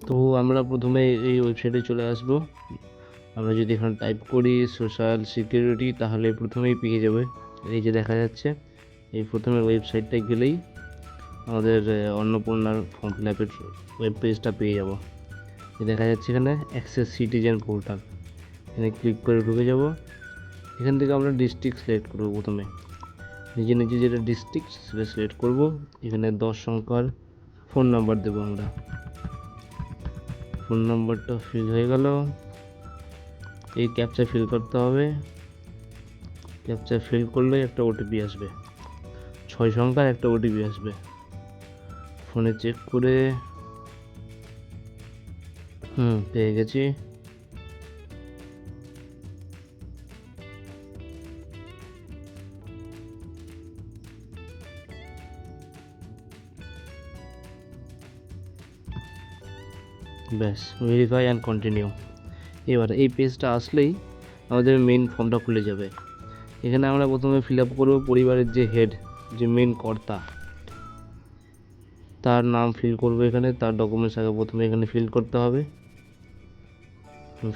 তো আমরা প্রথমে এই ওয়েবসাইটে চলে আসব। আমরা যদি এখানে টাইপ করি সোশ্যাল সিকিউরিটি, তাহলে প্রথমেই পেয়ে যাবে। এই যে দেখা যাচ্ছে, এই প্রথমে ওয়েবসাইটটায় গেলেই আমাদের অন্নপূর্ণার ফর্ম ফিল আপের ওয়েব পেজটা পেয়ে যাব। দেখা যাচ্ছে এখানে অ্যাক্সেস সিটিজেন পোর্টাল, এখানে ক্লিক করে ঢুকে যাব। এখান থেকে আমরা ডিস্ট্রিক্ট সিলেক্ট করব। প্রথমে নিজে নিজে যেটা ডিস্ট্রিক্ট সেটা সিলেক্ট করব। এখানে 10 সংখ্যার ফোন নাম্বার দেবো আমরা। ফোন নাম্বারটা ফিল হয়ে গেল। এই ক্যাপচা ফিল করতে হবে। ক্যাপচা ফিল করলেই একটা ওটিপি আসবে, 6 সংখ্যার একটা ওটিপি আসবে। ফোনে চেক করে পেয়ে গেছি। ব্যাস, ভেরিফাই অ্যান্ড কন্টিনিউ। এবার এই পেজটা আসলেই আমাদের মেন ফর্মটা খুলে যাবে। এখানে আমরা প্রথমে ফিল আপ করবো পরিবারের যে হেড, যে মেন কর্তা, তার নাম ফিল করবো। এখানে তার ডকুমেন্টস আগে প্রথমে এখানে ফিল করতে হবে।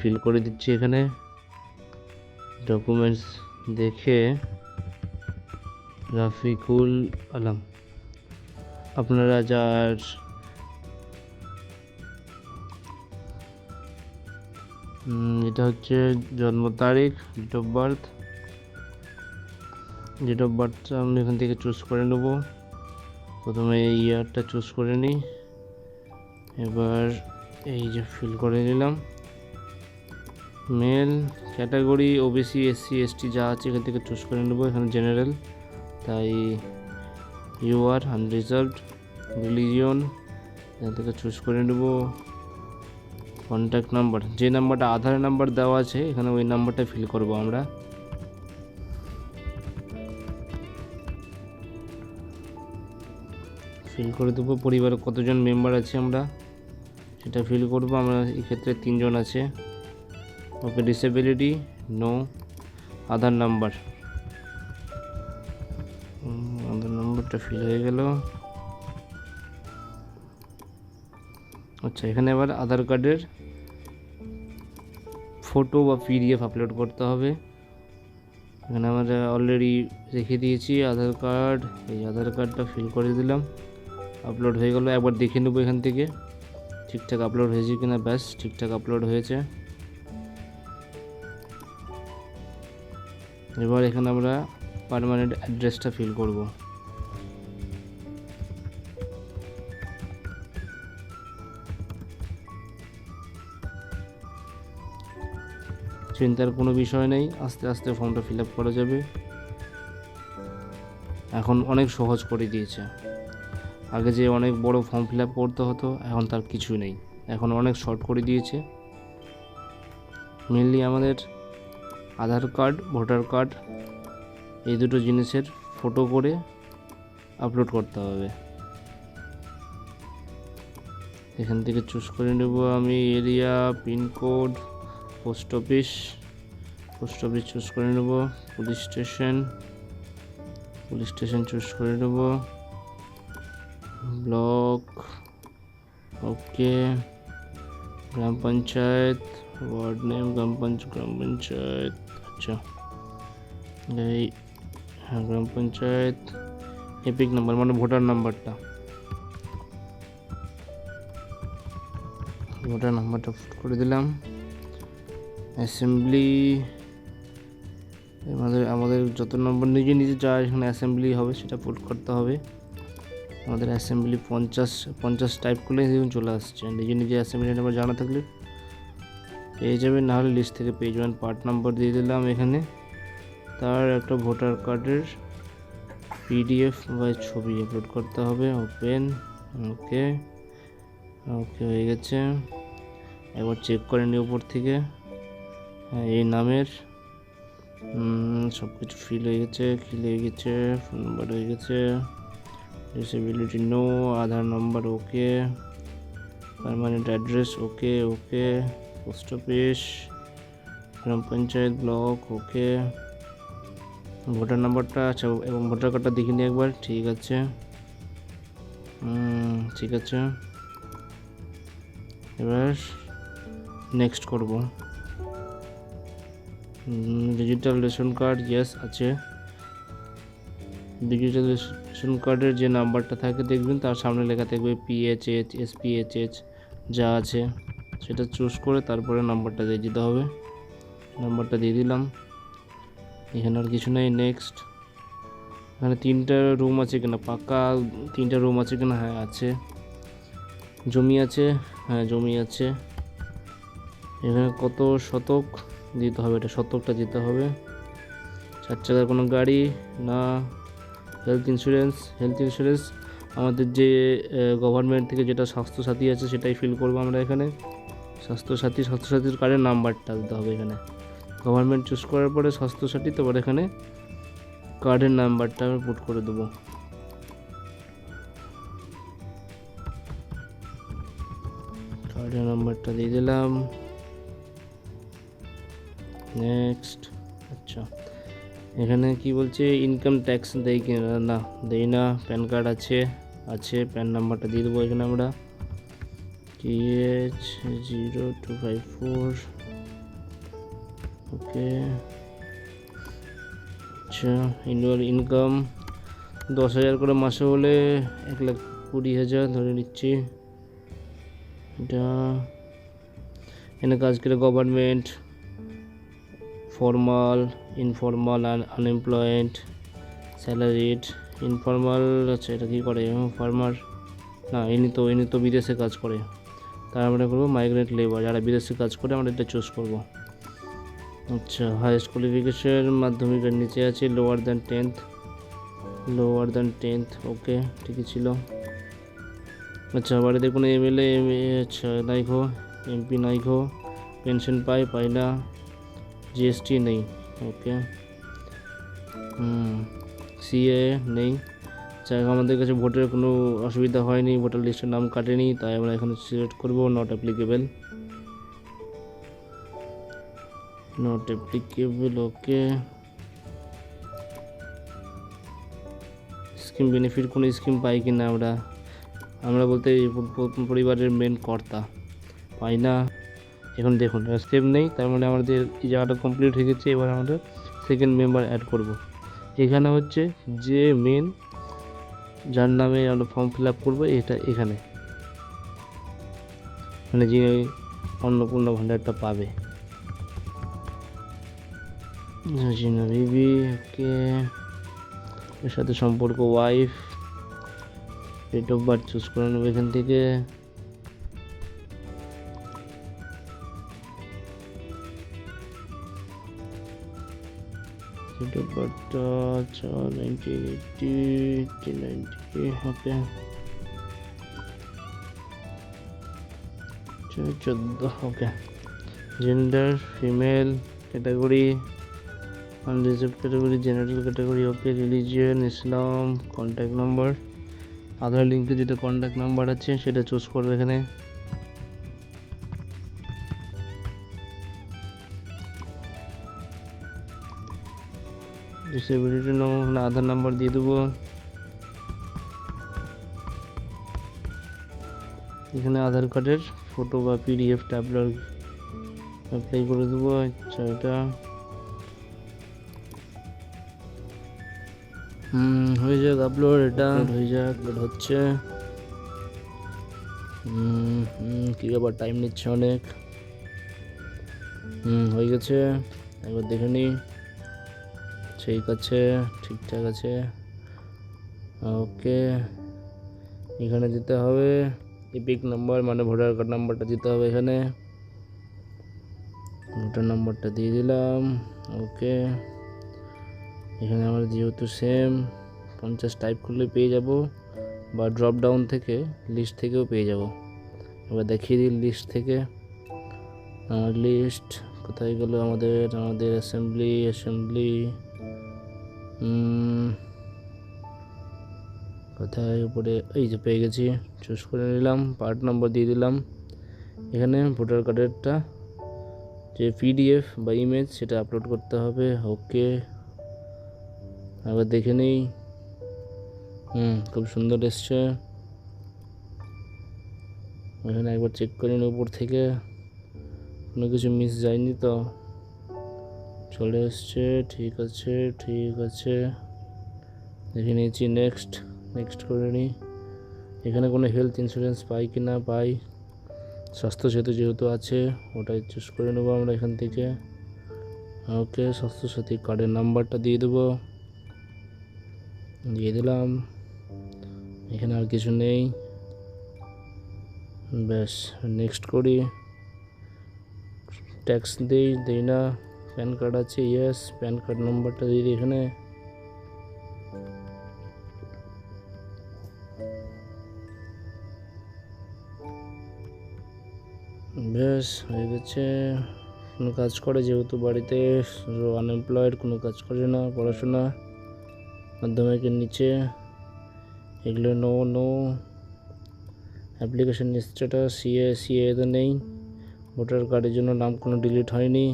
ফিল করে দিচ্ছি। এখানে ডকুমেন্টস দেখে রাফিকুল আলম, আপনারা যার এটা হচ্ছে জন্ম তারিখ, ডেট অফ বার্থটা আমি এখান থেকে চুজ করে নেব। প্রথমে এই ইয়ারটা চুজ করে নিই। এবার এই যে ফিল করে নিলাম। Male, category OBC SC ST যা আছে এখান থেকে চুজ করে নেব। এখানে জেনারেল, তাই ইউআর আনরিজার্ভড। রিলিজিয়ন এখান থেকে চুজ করে নেব। কন্ট্যাক্ট নাম্বার, যে নাম্বারটা আধার নাম্বার দেওয়া আছে এখানে ওই নাম্বারটা ফিল করব আমরা। ফিল করে দেবো। পরিবারে কতজন মেম্বার আছে আমরা সেটা ফিল করব। আমরা এক্ষেত্রে 3 জন আছে। ওকে, ডিসেবিলিটি নো। আধার নাম্বারটা ফিল হয়ে গেল। আচ্ছা, এখানে আবার আধার কার্ডের ফটো বা পিডিএফ আপলোড করতে হবে। এখানে আমরা অলরেডি রেখে দিয়েছি আধার কার্ড। এই আধার কার্ডটা ফিল করে দিলাম। আপলোড হয়ে গেল। একবার দেখে নেবো এখান থেকে ঠিকঠাক আপলোড হয়েছে কিনা। ব্যাস, ঠিকঠাক আপলোড হয়েছে। এবার এখানে আমরা পার্মানেন্ট অ্যাড্রেসটা ফিল করব। চিন্তার কোনো বিষয় নেই, আস্তে আস্তে ফর্মটা ফিল আপ করা যাবে। এখন অনেক সহজ করে দিয়েছে। আগে যে অনেক বড় ফর্ম ফিল আপ করতে হতো, এখন তার কিছু নেই। এখন অনেক শর্ট করে দিয়েছে। মেনলি আমাদের আধার কার্ড, ভোটার কার্ড, এই দুটো জিনিসের ফটো করে আপলোড করতে হবে। এখান থেকে চুজ করে নেব আমি area, pincode, post office choose করে নেব। পুলিশ স্টেশন চুজ করে নেব। Block okay. Gram panchayat, ward name gram panchayat. আচ্ছা, এই গ্রাম পঞ্চায়েত। এপিক নাম্বার মানে ভোটার নাম্বারটা পুট করে দিলাম। অ্যাসেম্বলি, আমাদের যত নম্বর নিজে নিজে যা এখানে অ্যাসেম্বলি হবে সেটা পুট করতে হবে। আমাদের অ্যাসেম্বলি 50 টাইপ করলে দেখুন চলে আসছে। নিজে নিজে অ্যাসেম্বলি নাম্বার জানা থাকলে পেয়ে যাবেন, নাহলে লিস্ট থেকে পেয়ে যাবেন। পার্ট নাম্বার দিয়ে দিলাম এখানে। তার একটা ভোটার কার্ডের পিডিএফ বা ছবি আপলোড করতে হবে। ওপেন। ওকে হয়ে গেছে। একবার চেক করে নিই উপর থেকে। এই নামের সব কিছু ফিল হয়ে গেছে। ফোন নাম্বার হয়ে গেছে। Disability no. Aadhaar number okay. Permanent address okay. Post office, গ্রাম পঞ্চায়েত, ব্লক ওকে। ভোটার নাম্বারটা, আচ্ছা, এবং ভোটার কার্ডটা দেখে নিই একবার। ঠিক আছে। এবার নেক্সট করব। ডিজিটাল রেশন কার্ড, ইয়েস আছে। ডিজিটাল রেশন কার্ডের যে নাম্বারটা থাকে দেখবেন তার সামনে লেখা থাকবে PHH SPHH যা আছে সেটা চুজ করে তারপরে নাম্বারটা দিয়ে দিতে হবে। নাম্বারটা দিয়ে দিলাম। এখানে আর কিছু নেই। নেক্সট। এখানে 3টা রুম আছে কিনা, পাকা 3টা রুম আছে কিনা, হ্যাঁ আছে। জমি আছে, হ্যাঁ জমি আছে। এখানে কত শতক দিতে হবে, এটা শতকটা দিতে হবে। 4 চাকার কোনো গাড়ি না। হেলথ ইন্স্যুরেন্স আমাদের যে গভর্নমেন্ট থেকে যেটা স্বাস্থ্যসাথী আছে সেটাই ফিল করবো আমরা এখানে। স্বাস্থ্যসাথীর কার্ডের নাম্বারটা দিতে হবে এখানে। গভর্নমেন্ট চুজ করার পরে স্বাস্থ্যসাথী, তারপর এখানে কার্ডের নাম্বারটা আমি পুট করে দেবো। কার্ডের নাম্বারটা দিয়ে দিলাম। নেক্সট। আচ্ছা, এখানে কি বলছে, ইনকাম ট্যাক্স দেয় কি না, দেই না। প্যান কার্ড আছে, প্যান নাম্বারটা দিয়ে দেবো এখানে আমরা। TH0254। ওকে। আচ্ছা, অ্যানুয়াল ইনকাম 10,000 করে মাসে হলে 1,20,000 ধরে নিচ্ছি। এটা এখানে কাজ করে government, formal, informal, unemployed, salaried, informal. আচ্ছা, এটা কী করে ফার্মার না, ইনি তো বিদেশে কাজ করে, তার আমরা করবো মাইগ্রেন্ট লেবার, যারা বিদেশে কাজ করে আমরা এটা চুজ করব। আচ্ছা, হাইয়েস্ট কোয়ালিফিকেশন মাধ্যমিকের নিচে আছে, লোয়ার দ্যান টেন্থ। ওকে, ঠিকই ছিল। আচ্ছা, বাড়িতে কোনো MLA আচ্ছা নাইকো, MP নাইকো, পেনশন পাই না, GST নেই। ওকে। CA নেই। যাই হোক, আমাদের কাছে ভোটের কোনো অসুবিধা হয়নি, ভোটার লিস্টের নাম কাটেনি, তাই আমরা এখানে সিলেক্ট করব not applicable. Okay. Scheme benefit, কোনো স্কিম পাই কি না আমরা বলতে পরিবারের মেন কর্তা, পাই না। এখন দেখুন স্টেপ নেই, তার মানে আমাদের এই জায়গাটা কমপ্লিট হয়ে গেছে। এবার আমাদের সেকেন্ড মেম্বার অ্যাড করব। এখানে হচ্ছে যে মেন, যার নামে আমরা ফর্ম ফিল আপ করবো, এটা এখানে মানে যিনি অন্নপূর্ণা ভাণ্ডারটা পাবে। বিবি। ওকে। এর সাথে সম্পর্ক wife, date of birth choose করে নেবো এখান থেকে। ডেট অফ বার্থটা 1980 okay. 14 okay. Gender female, category unreserved category, general category okay. Religion Islam, contact number Aadhaar লিঙ্কে যেটা কন্ট্যাক্ট নাম্বার আছে সেটা চুজ করবে এখানে। ডিসেবিলিটি নাম আধার নাম্বার দিয়ে দেবো এখানে। আধার কার্ডের ফটো বা PDF ট্যাবলেট অ্যাপ্লাই করে দেবো। আচ্ছা, এটা হয়ে যাক আপলোড, এটা হয়ে যাক, আপলোড হচ্ছে। কি আবার টাইম নিচ্ছে অনেক। হয়ে গেছে, একবার দেখে নিই। ঠিক আছে, ঠিকঠাক আছে। ওকে, এখানে দিতে হবে এপিক নাম্বার, মানে ভোটার কার্ড নাম্বারটা দিতে হবে এখানে। ভোটার নাম্বারটা দিয়ে দিলাম। ওকে, এখানে আমরা যেহেতু সেম 50 টাইপ করলে পেয়ে যাব, বা ড্রপ ডাউন থেকে লিস্ট থেকেও পেয়ে যাব। এবার দেখিয়ে দিই লিস্ট থেকে। আমার লিস্ট কোথায় গেল, আমাদের অ্যাসেম্বলি কোথায়, উপরে এই যে পেয়ে গেছি, চুজ করে নিলাম, পার্ট নাম্বার দিয়ে দিলাম। এখানে ভোটার কার্ডেরটা যে PDF বা ইমেজ সেটা আপলোড করতে হবে। ওকে, আবার দেখে নিই। খুব সুন্দর এসছে। এখানে একবার চেক করে নিন উপর থেকে কোনো কিছু মিস যায়নি তো। চলে এসছে, ঠিক আছে ঠিক আছে, দেখে নিয়েছি। নেক্সট করে নিই। এখানে কোনো হেলথ ইন্স্যুরেন্স পাই কি না, পাই। স্বাস্থ্য সাথী যেহেতু আছে ওটাই চুজ করে নেবো আমরা এখান থেকে। ওকে, স্বাস্থ্য সাথী কার্ডের নাম্বারটা দিয়ে দেবো, দিয়ে দিলাম। এখানে আর কিছু নেই, ব্যাস। নেক্সট করি। ট্যাক্স দেই না। প্যান কার্ড আছে, ইয়েস। প্যান কার্ড নাম্বারটা দিয়ে দিই এখানে। বেশ হয়ে গেছে। কোনো কাজ করে যেহেতু বাড়িতে, আনএমপ্লয়েড, কোনো কাজ করে না, পড়াশোনা, মাধ্যমিকের নিচে, এগুলো নো। অ্যাপ্লিকেশন স্ট্যাটাস সিএ তো নেই। ভোটার কার্ডের জন্য নাম কোনো ডিলিট হয়নি।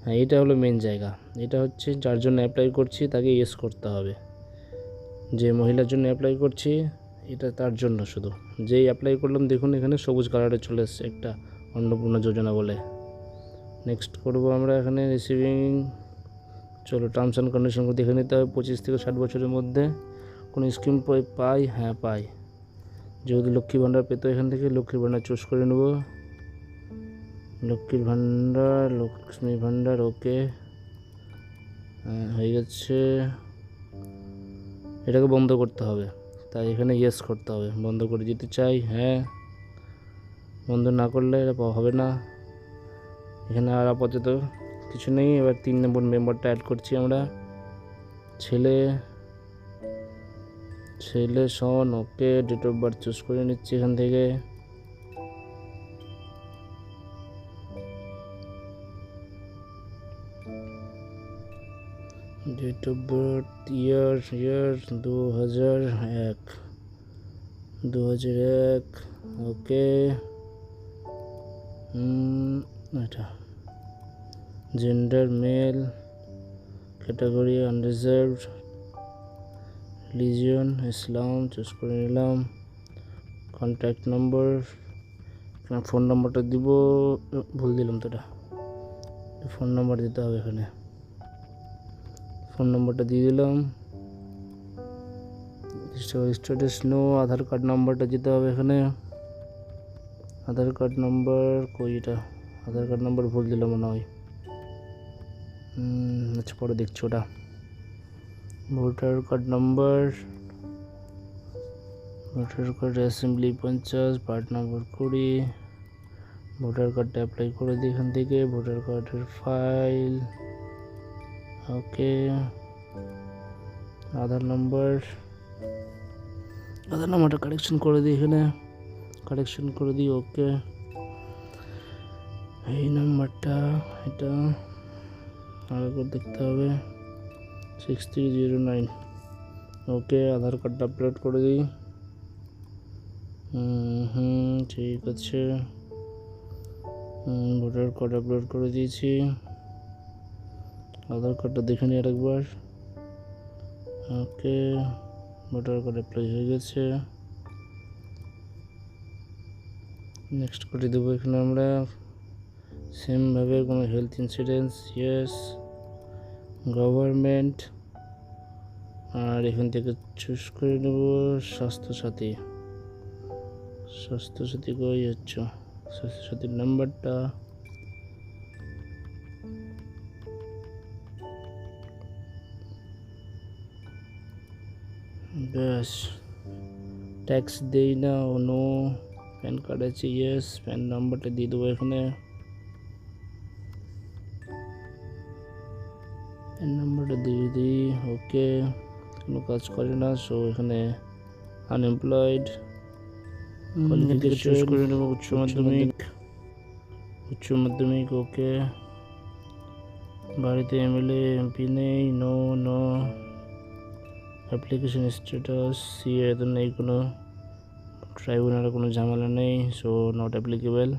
হ্যাঁ, এটা হলো মেন জায়গা। এটা হচ্ছে যার জন্য অ্যাপ্লাই করছি তাকে ইয়েস করতে হবে। যে মহিলার জন্য অ্যাপ্লাই করছি এটা তার জন্য শুধু। যেই অ্যাপ্লাই করলাম দেখুন এখানে সবুজ কালারে চলে এসছে একটা অন্নপূর্ণা যোজনা বলে। নেক্সট করবো আমরা এখানে রিসিভিং। চলো টার্মস অ্যান্ড কন্ডিশনগুলো দেখে নিতে হবে। 25 থেকে 60 বছরের মধ্যে কোনো স্কিম পাই? হ্যাঁ পাই। যেহেতু লক্ষ্মী ভাণ্ডার পেতো এখান থেকে, লক্ষ্মীর ভাণ্ডার চুজ করে নেব। লক্ষ্মীর ভাণ্ডার, লক্ষ্মী ভাণ্ডার, ওকে হয়ে যাচ্ছে। এটাকে বন্ধ করতে হবে, তাই এখানে ইয়েস করতে হবে। বন্ধ করে দিতে চাই, হ্যাঁ। বন্ধ না করলে এটা হবে না। এখানে আর আপাতত কিছু নেই। এবার 3 নম্বর মেম্বারটা অ্যাড করছি আমরা। ছেলে son, okay. Date of birth choose করে নিচ্ছি এখান থেকে। Date of birth, year 2001, okay. এটা gender male, category unreserved, religion Islam choose করে নিলাম। কন্ট্যাক্ট নম্বর, ফোন নাম্বারটা দিব, ভুল দিলাম তো। এটা ফোন নাম্বার দিতে হবে এখানে। ফোন নাম্বারটা দিয়ে দিলাম। Status no. আধার কার্ড নাম্বারটা দিতে হবে এখানে। আধার কার্ড নাম্বার কই? এটা আধার কার্ড নাম্বার ভুল দিলাম মনে হয়। আচ্ছা পরে দেখছি ওটা। Voter card number, voter card assembly 50, part number 20। Voter কার্ডটা অ্যাপ্লাই করে দিই এখান থেকে। ভোটার কার্ডের ফাইল, ওকে। আধার নাম্বারটা কারেকশন করে দিই এখানে। ওকে। এই নাম্বারটা, এটা আরেকবার দেখতে হবে। 6309, ওকে। আধার কার্ডটা আপলোড করে দিই। ঠিক আছে। ভোটার কার্ড আপলোড করে দিয়েছি। আধার কার্ডটা দেখে নিই আরেকবার। ওকে, ভোটার কার্ড অ্যাপ্লাই হয়ে গেছে। নেক্সট করে দেবো এখানে আমরা। সেমভাবে কোনো হেলথ ইন্স্যুরেন্স, ইয়েস। গভর্নমেন্ট, আর এখান থেকে চুজ করে নেব স্বাস্থ্য সাথী কই হচ্ছে? স্বাস্থ্য সাথীর নাম্বারটা, ব্যাস। ট্যাক্স দেই না, নো। প্যান কার্ড আছে, ইয়েস। প্যান নাম্বারটা দিয়ে দেবো এখানে। প্যান নাম্বারটা দিয়ে দিই, ওকে। কোনো কাজ করে না, সো এখানে আনএমপ্লয়েড। কোয়ালিফিকেশন চুজ করে নেব উচ্চ মাধ্যমিক, ওকে। বাড়িতে এমএলএ এমপি নেই, নো। অ্যাপ্লিকেশন স্ট্যাটাস সিএ তো নেই, কোনো ট্রাইব্যুনালে কোনো ঝামেলা নেই, সো নট অ্যাপ্লিকেবল।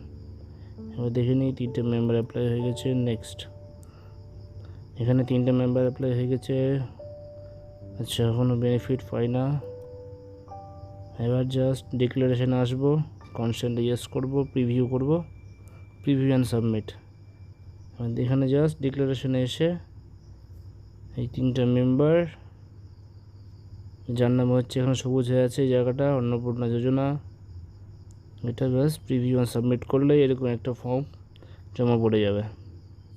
এবার দেখে নিই 3টে মেম্বার অ্যাপ্লাই হয়ে গেছে। নেক্সট, এখানে 3টে মেম্বার অ্যাপ্লাই হয়ে গেছে। আচ্ছা, কোনো বেনিফিট পাই না। এবার জাস্ট ডিক্লারেশানে আসবো। কনস্ট্যান্টে ইয়েস করব, প্রিভিউ করব, প্রিভিউ অ্যান্ড সাবমিট। এখানে জাস্ট ডিক্লারেশনে এসে এই 3টা মেম্বার, যার নাম হচ্ছে এখানে সবুজ হয়ে আছে এই জায়গাটা, অন্নপূর্ণা যোজনা, এটা জাস্ট প্রিভিউ অ্যান্ড সাবমিট করলেই এরকম একটা ফর্ম জমা পড়ে যাবে।